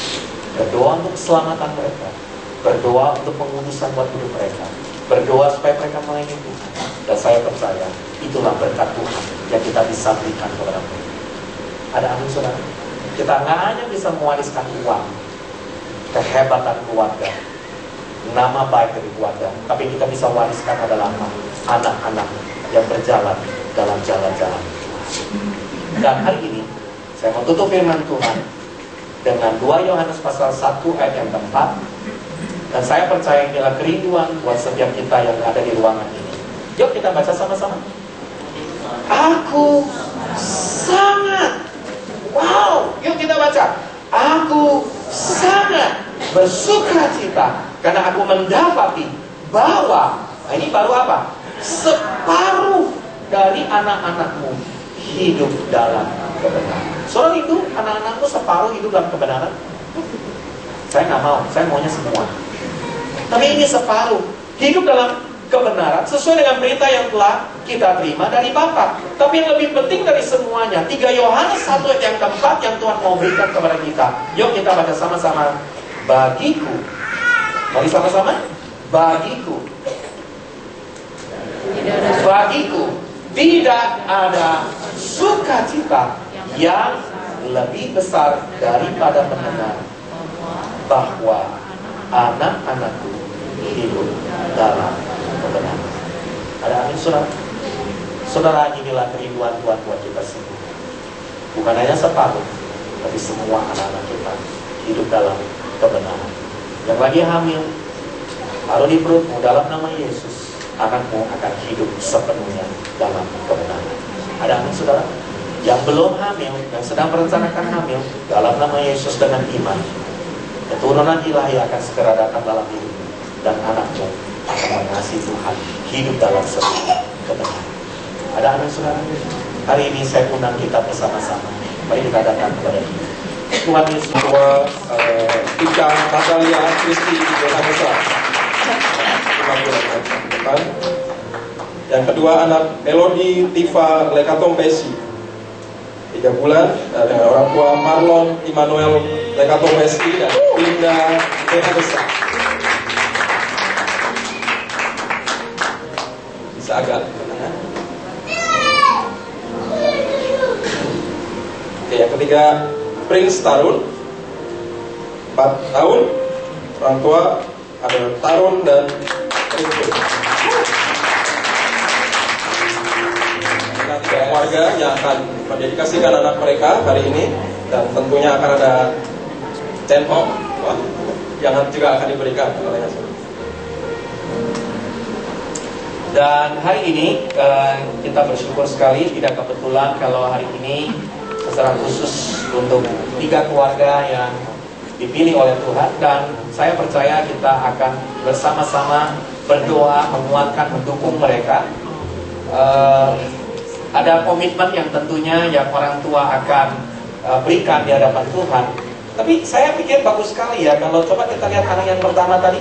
Berdoa untuk keselamatan mereka, berdoa untuk pengudusan buat hidup mereka, berdoa supaya mereka melayani Tuhan. Dan saya percaya itulah berkat Tuhan yang kita bisa berikan kepada mereka. Ada amin saudara? Kita nggak hanya bisa mewariskan uang, kehebatan keluarga, nama baik dari keluarga, tapi kita bisa wariskan adalah anak-anak yang berjalan dalam jalan-jalan Tuhan. Dan hari ini saya mau tutup firman Tuhan dengan 2 Yohanes pasal 1 ayat yang keempat. Dan saya percaya inilah kerinduan buat setiap kita yang ada di ruangan ini. Yuk kita baca sama-sama. Aku sangat, wow, yuk kita baca. Aku sangat bersuka cita karena aku mendapati bahwa, nah ini baru apa? Separuh dari anak-anakmu hidup dalam kebenaran. Soal itu anak-anakmu separuh hidup dalam kebenaran. Saya nggak mau, saya maunya semua. Tapi ini separuh hidup dalam kebenaran sesuai dengan berita yang telah kita terima dari Bapa. Tapi yang lebih penting dari semuanya, 3 Yohanes 1 ayat yang keempat yang Tuhan mau berikan kepada kita. Yuk kita baca sama-sama. Bagiku, mari sama-sama. Bagiku tidak ada sukacita yang lebih besar daripada mendengar bahwa anak-anakku hidup dalam kebenaran. Ada amin saudara? Saudara, inilah kerinduan Tuhan buat kita semua. Bukan hanya separuh, tapi semua anak-anak kita hidup dalam kebenaran. Yang lagi hamil, taruh di perutmu dalam nama Yesus, anakmu akan hidup sepenuhnya dalam kebenaran. Ada amin saudara? Yang belum hamil, yang sedang merencanakan hamil, dalam nama Yesus dengan iman, keturunan ilahi akan segera datang dalam hidupmu. Dan anakmu akan mengasihi Tuhan, hidup dalam sepenuhnya kebenaran. Ada amin saudara? Hari ini saya undang kita bersama-sama. Mari kita datang kepada Tuhan Yesus.
Ika Natalia Kristi Yohanesa. Yang kedua anak Melody Tifa Lekatompesi 3 bulan, dengan orang tua Marlon Immanuel Lekatompesi dan Linda Yohanesa. Bisa agak oke, yang ketiga Prince Tarun 4 tahun, orang tua ada Tarun dan Prince. Ada 3 keluarga yang akan mendedikasikan anak mereka hari ini, dan tentunya akan ada send off yang juga akan diberikan oleh Yesus.
Dan hari ini kita bersyukur sekali, tidak kebetulan kalau hari ini secara khusus untuk 3 keluarga yang dipilih oleh Tuhan. Dan saya percaya kita akan bersama-sama berdoa, menguatkan, mendukung mereka. Ada komitmen yang tentunya yang orang tua akan berikan di hadapan Tuhan. Tapi saya pikir bagus sekali ya, kalau coba kita lihat anak yang pertama tadi.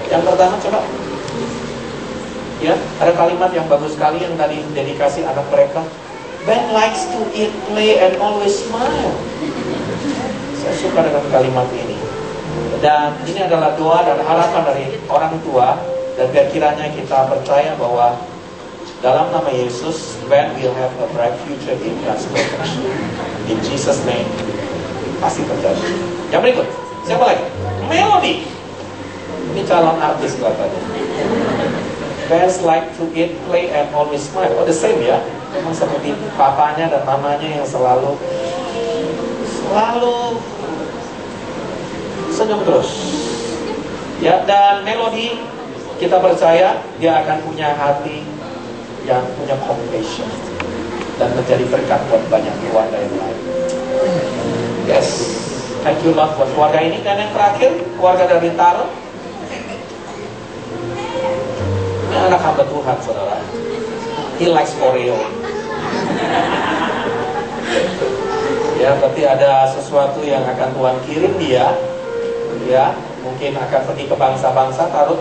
Yang pertama coba. Ya, ada kalimat yang bagus sekali yang tadi dedikasi anak mereka. Ben likes to eat, play, and always smile. Saya suka dengan kalimat ini. Dan ini adalah doa dan harapan dari orang tua. Dan biar kiranya kita percaya bahwa dalam nama Yesus, Ben will have a bright future in God's protection. In Jesus' name, pasti terjadi. Yang berikut, siapa lagi? Melody. Ini calon artis kelihatannya. Best like to eat, play, and always smile. Oh, the same ya. Memang seperti papanya dan mamanya yang selalu senyum terus. Ya, dan Melody, kita percaya dia akan punya hati yang punya compassion dan menjadi berkat buat banyak keluarga yang lain. Yes. Thank you Lord buat keluarga ini. Dan yang terakhir, keluarga dari Taro. Ini anak hamba Tuhan, saudara. He likes Oreo. Ya, berarti ada sesuatu yang akan Tuhan kirim dia. Ya, mungkin akan pergi ke bangsa-bangsa, taruh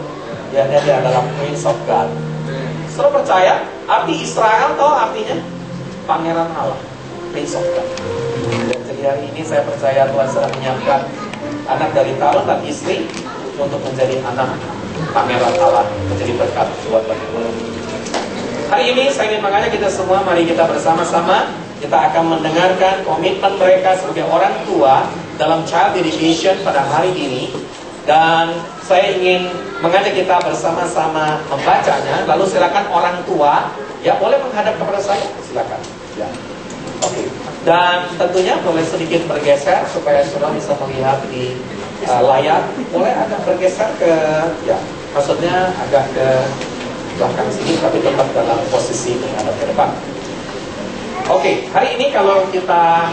ya dia adalah Prince of God. Saudara percaya? Arti Israel tahu artinya? Pangeran Allah, Prince of God. Dan jadi hari ini saya percaya Tuhan sedang menyiapkan anak dari Taruh dan istri untuk menjadi anak Pangeran Allah, menjadi berkat buat banyak orang. Hari ini saya ingin mengajak kita semua, mari kita bersama-sama kita akan mendengarkan komitmen mereka sebagai orang tua dalam child dedication pada hari ini. Dan saya ingin mengajak kita bersama-sama membacanya. Lalu silakan orang tua ya boleh menghadap kepada saya, silakan. Ya. Oke. Dan tentunya boleh sedikit bergeser supaya saudara bisa melihat di layar. Boleh agak bergeser ke ya, maksudnya agak ke belakang sini tapi tetap dalam posisi menghadap ke depan. Oke, hari ini kalau kita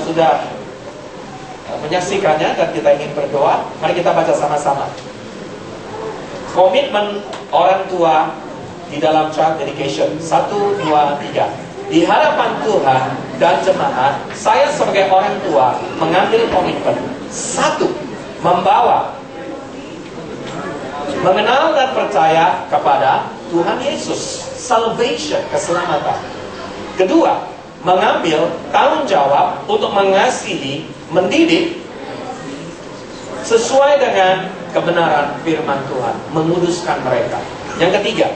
sudah menyaksikannya dan kita ingin berdoa, mari kita baca sama-sama. Komitmen orang tua di dalam child dedication. 1, 2, 3. Di hadapan Tuhan dan jemaat, saya sebagai orang tua mengambil komitmen. 1. Membawa, mengenal dan percaya kepada Tuhan Yesus. Salvation, keselamatan. Kedua, mengambil tanggung jawab untuk mengasihi, mendidik sesuai dengan kebenaran firman Tuhan, menguduskan mereka. Yang ketiga,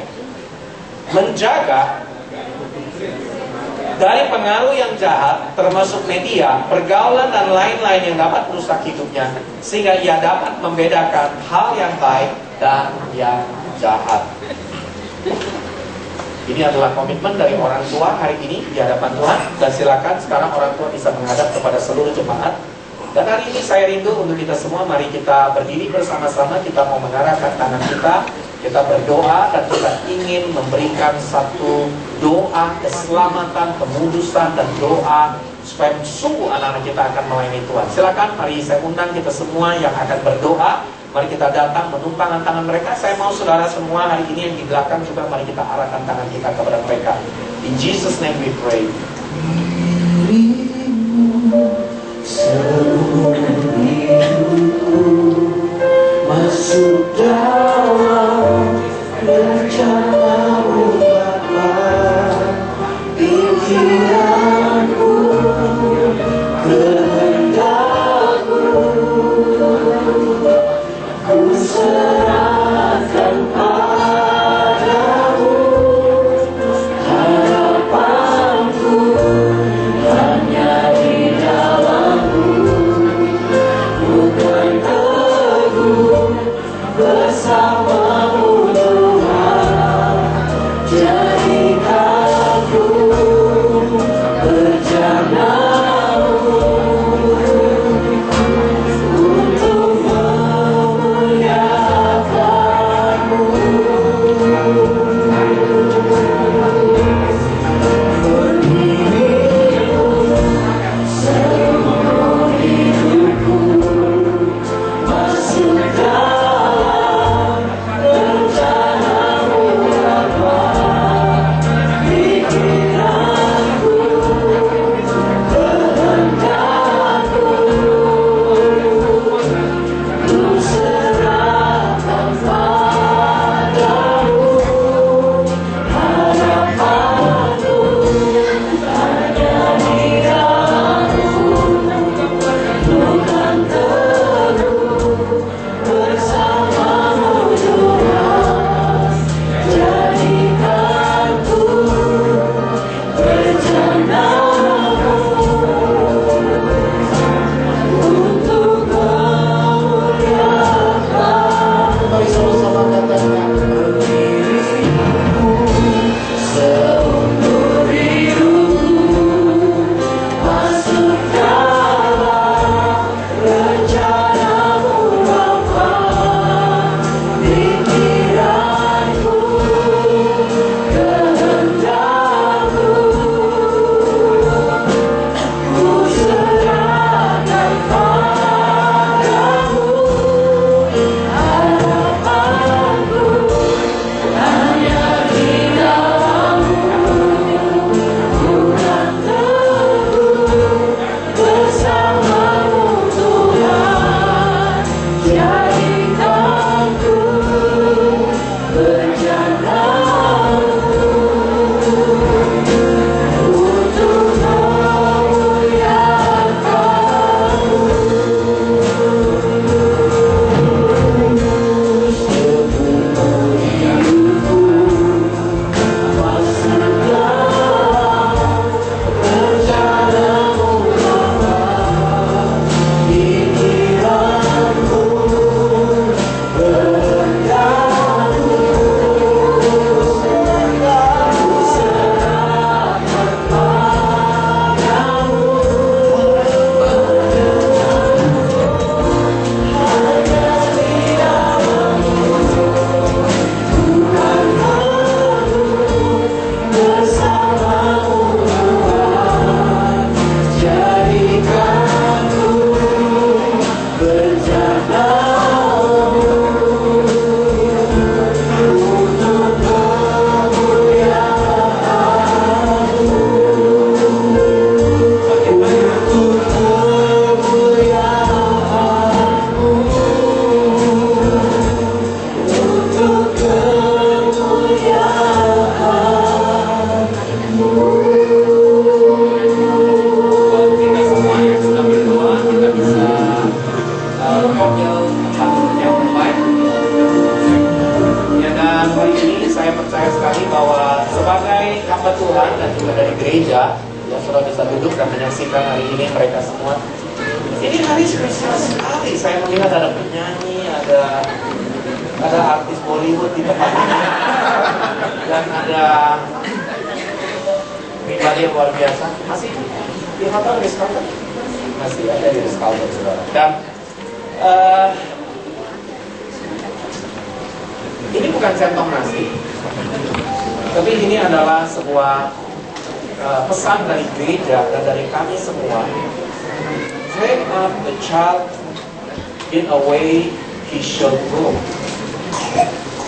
menjaga dari pengaruh yang jahat, termasuk media, pergaulan dan lain-lain yang dapat merusak hidupnya, sehingga ia dapat membedakan hal yang baik dan yang jahat. Ini adalah komitmen dari orang tua hari ini di hadapan Tuhan. Dan silakan sekarang orang tua bisa menghadap kepada seluruh jemaat. Dan hari ini saya rindu untuk kita semua, mari kita berdiri bersama-sama. Kita mau mengarahkan tangan kita berdoa, dan kita ingin memberikan satu doa keselamatan, kemudusan, dan doa supaya sungguh anak-anak kita akan melayani Tuhan. Silakan, mari saya undang kita semua yang akan berdoa. Mari kita datang menumpangkan tangan mereka. Saya mau saudara semua hari ini yang di belakang juga, mari kita arahkan tangan kita kepada mereka. In Jesus' name we pray. Masuk dalam rencana-Mu Bapa, pikiranku, kehendak-Mu, ku serahkan padamu, harapanku hanya di dalam-Mu. yang sudah bisa duduk dan menyaksikan hari ini mereka semua. Ini hari spesial sekali. Saya melihat ada penyanyi, ada artis Bollywood di tempat ini, dan ada pribadi yang luar biasa. Masih di hotel Ritz Carlton? Masih ada di Ritz Carlton, saudara. Dan ini bukan centong nasi, tapi ini adalah sebuah pesan dari gereja dan dari kami semua. Train up the child in a way he should go.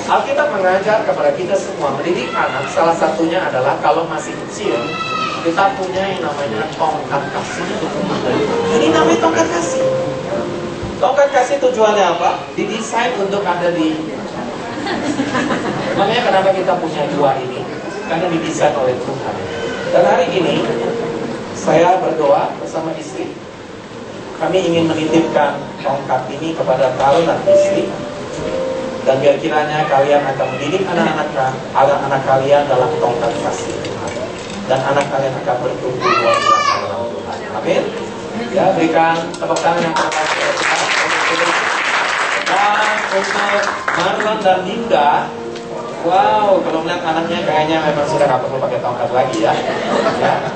Alkitab mengajar kepada kita semua, mendidik anak salah satunya adalah kalau masih kecil kita punya yang namanya tongkat kasih. Ini namanya tongkat kasih. Tongkat kasih tujuannya apa? Didesain untuk ada di. Makanya kenapa kita punya dua ini? Karena didesain oleh Tuhan. Dan hari ini saya berdoa bersama istri. Kami ingin menitipkan tongkat ini kepada Carl dan istri. Dan biar kiranya kalian akan mendidik anak-anak kalian dalam tongkat kasih Tuhan. Dan anak kalian akan bertumbuh luar biasa dalam Tuhan. Amin. Ya, berikan tepuk tangan yang keras kepada Tuhan. Dan untuk Marlon dan Linda, wow, kalau melihat anaknya kayaknya memang sudah nggak perlu pakai tongkat lagi ya.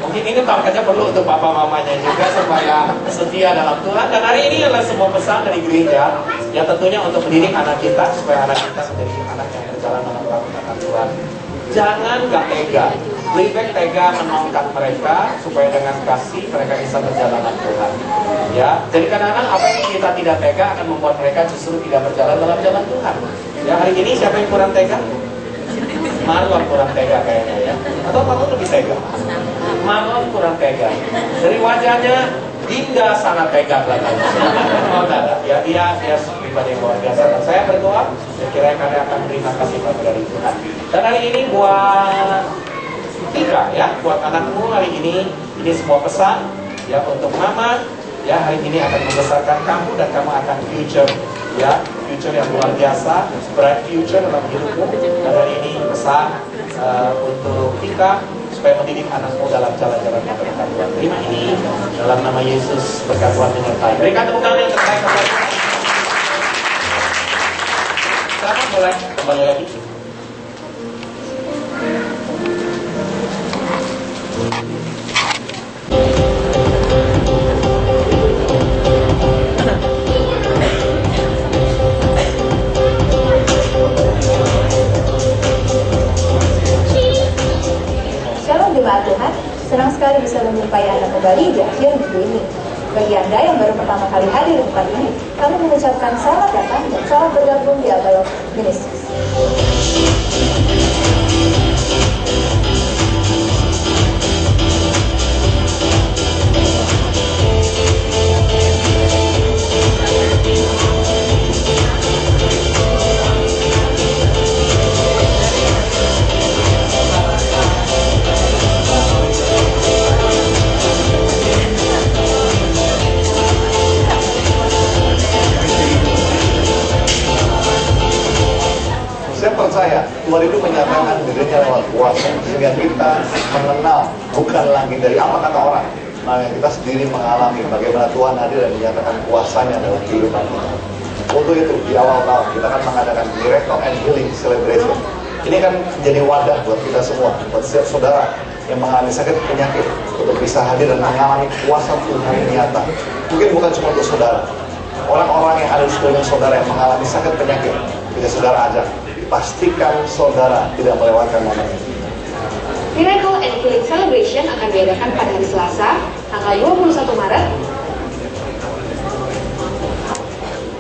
Mungkin ini tongkatnya perlu untuk papa mamanya juga supaya setia dalam Tuhan. Dan hari ini adalah sebuah pesan dari gereja yang tentunya untuk mendidik anak kita supaya anak kita menjadi anak yang berjalan dalam takutan Tuhan. Jangan gak tega, lebih baik tega menongkat mereka supaya dengan kasih mereka bisa berjalan dalam Tuhan. Ya, jadi kadang-kadang apa yang kita tidak tega akan membuat mereka justru tidak berjalan dalam jalan Tuhan. Ya, hari ini siapa yang kurang tega? Marlon kurang tega kayaknya ya. Atau Marlon lebih tega? Marlon kurang tega. Dari wajahnya Dinda sangat tega belakangnya. Oh tidak ada. Ya, dia pribadi yang luar biasa. Dan saya berdoa, kira-kira kalian akan terima kasih dari Tuhan. Dan hari ini buat Tika ya, buat anakmu hari ini sebuah pesan ya untuk mama. Ya, hari ini akan membesarkan kamu dan kamu akan future ya, future yang luar biasa, bright future dalam hidupmu. Dan hari ini pesan untuk Tika supaya mendidik anakmu dalam jalan-jalan yang berkat Tuhan. Terima ini dalam nama Yesus, berkat Tuhan menyertai. Berikan tepuk tangan yang terbaik kepada Tuhan. Silakan boleh kembali lagi.
Jemaat Tuhan, senang sekali bisa menjumpai Anda kembali di akhir minggu ini. Bagi Anda yang baru pertama kali hadir di tempat ini, kami mengucapkan selamat datang dan selamat bergabung di Abalok Ministries.
Saya percaya Tuhan itu menyatakan dirinya lewat kuasa sehingga kita mengenal bukan lagi dari apa kata orang, maka kita sendiri mengalami bagaimana Tuhan hadir dan menyatakan kuasanya dalam kehidupan kita. Untuk itu di awal tahun kita akan mengadakan Miracle and Healing Celebration. Ini kan menjadi wadah buat kita semua, buat setiap saudara yang mengalami sakit penyakit untuk bisa hadir dan mengalami kuasa Tuhan yang nyata. Mungkin bukan cuma untuk saudara, orang-orang yang ada di sekeliling saudara yang mengalami sakit penyakit, bisa saudara ajak. Pastikan saudara tidak melewatkan momen ini.
Miracle and Healing Celebration akan diadakan pada hari Selasa, tanggal 21 Maret,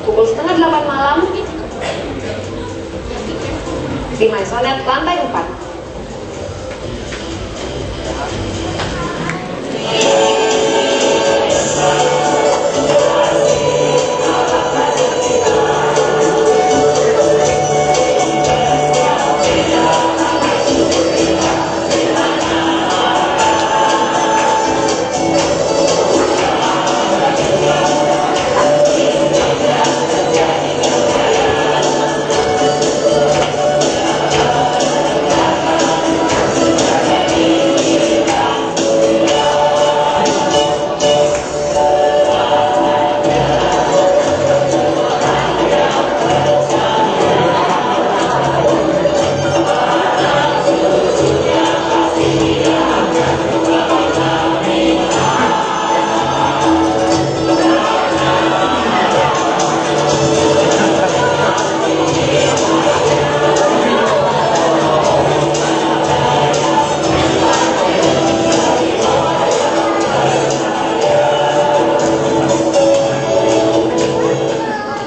pukul 7:30 malam, di Maisonet lantai 4.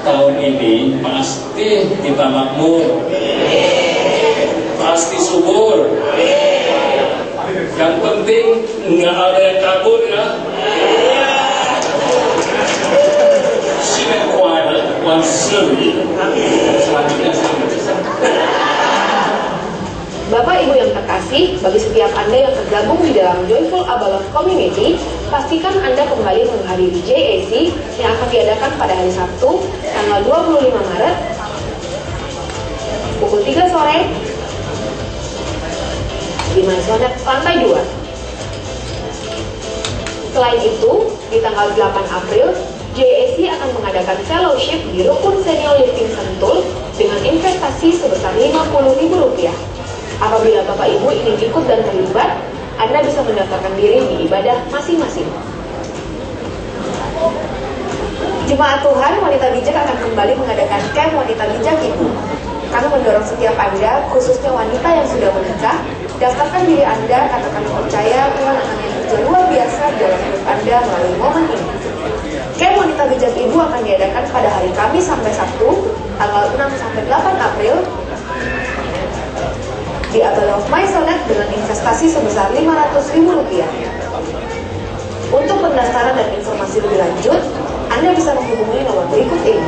Tahun ini pasti kita makmur, pasti subur. Yang penting nggak ada yang kabur ya. Sine qua non selanjutnya saya
Bapak Ibu yang terkasih, bagi setiap Anda yang tergabung di dalam Joyful Abalone Community, pastikan Anda kembali menghadiri JAC yang akan diadakan pada hari Sabtu, tanggal 25 Maret, pukul 3 sore, di Maisonet lantai 2. Selain itu, di tanggal 8 April, JAC akan mengadakan fellowship di Rukun Senior Living Sentul dengan investasi sebesar Rp50.000. Apabila Bapak Ibu ingin ikut dan terlibat, Anda bisa mendaftarkan diri di ibadah masing-masing. Jemaat Tuhan Wanita Bijak akan kembali mengadakan camp Wanita Bijak Ibu. Kami mendorong setiap Anda, khususnya wanita yang sudah menikah, daftarkan diri Anda, katakan percaya Tuhan akan bekerja luar biasa dalam hidup Anda melalui momen ini. Camp Wanita Bijak Ibu akan diadakan pada hari Kamis sampai Sabtu, tanggal 6 sampai 8 April, di Abalone Maisonet dengan investasi sebesar Rp500.000. Untuk pendaftaran dan informasi lebih lanjut, Anda bisa menghubungi nomor berikut ini.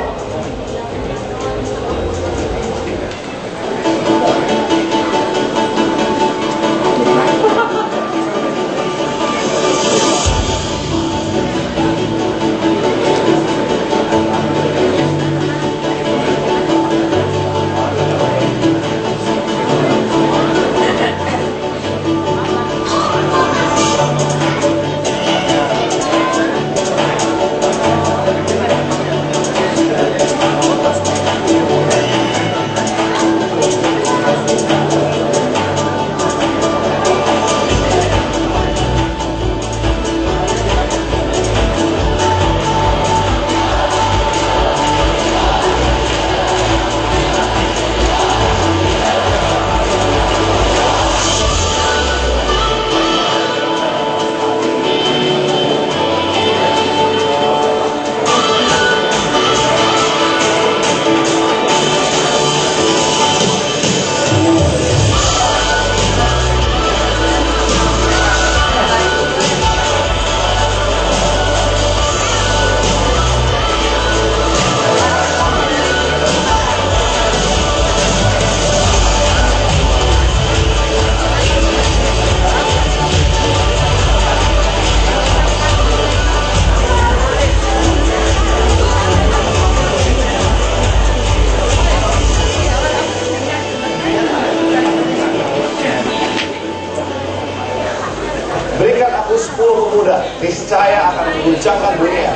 niscaya akan mengguncangkan dunia.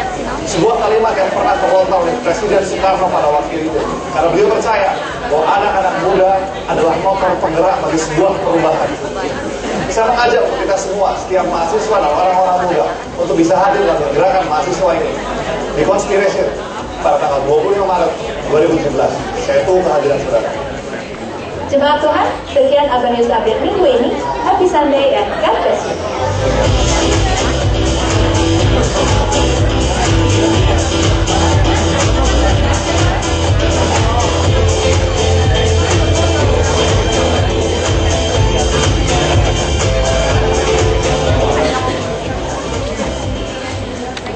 Sebuah kalimat yang pernah terlontar oleh Presiden Soekarno pada waktu itu. Karena beliau percaya bahwa anak-anak muda adalah motor penggerak bagi sebuah perubahan. Saya mengajak untuk kita semua, setiap mahasiswa dan orang-orang muda, untuk bisa hadir dalam gerakan mahasiswa ini di Conspiration pada tanggal 25 Maret 2017. Saya tunggu kehadiran saudara.
Jemaat Tuhan, sekian Abang News Update minggu ini. Happy Sunday and God bless you.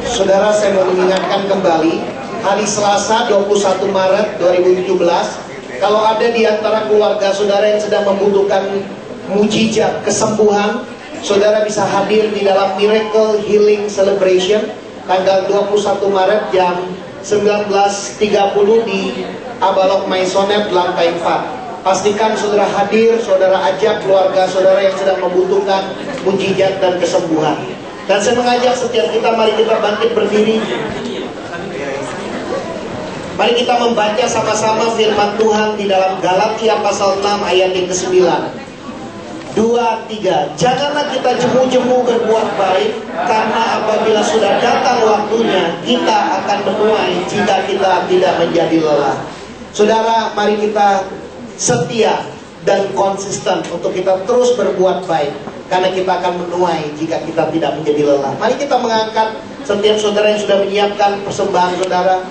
Saudara, saya mau mengingatkan kembali, hari Selasa 21 Maret 2017, kalau ada di antara keluarga saudara yang sedang membutuhkan mujizat kesembuhan, saudara bisa hadir di dalam Miracle Healing Celebration tanggal 21 Maret jam 19.30 di Abalok Maisonet lantai 4. Pastikan saudara hadir, saudara ajak keluarga saudara yang sedang membutuhkan mujizat dan kesembuhan. Dan saya mengajak setiap kita, mari kita bangkit berdiri. Mari kita membaca sama-sama firman Tuhan di dalam Galatia pasal 6 ayat yang ke-9. 2, 3. Janganlah kita jemu-jemu berbuat baik, karena apabila sudah datang waktunya, kita akan menuai jika kita tidak menjadi lelah. Saudara, mari kita setia dan konsisten untuk kita terus berbuat baik, karena kita akan menuai jika kita tidak menjadi lelah. Mari kita mengangkat setiap saudara yang sudah menyiapkan persembahan saudara.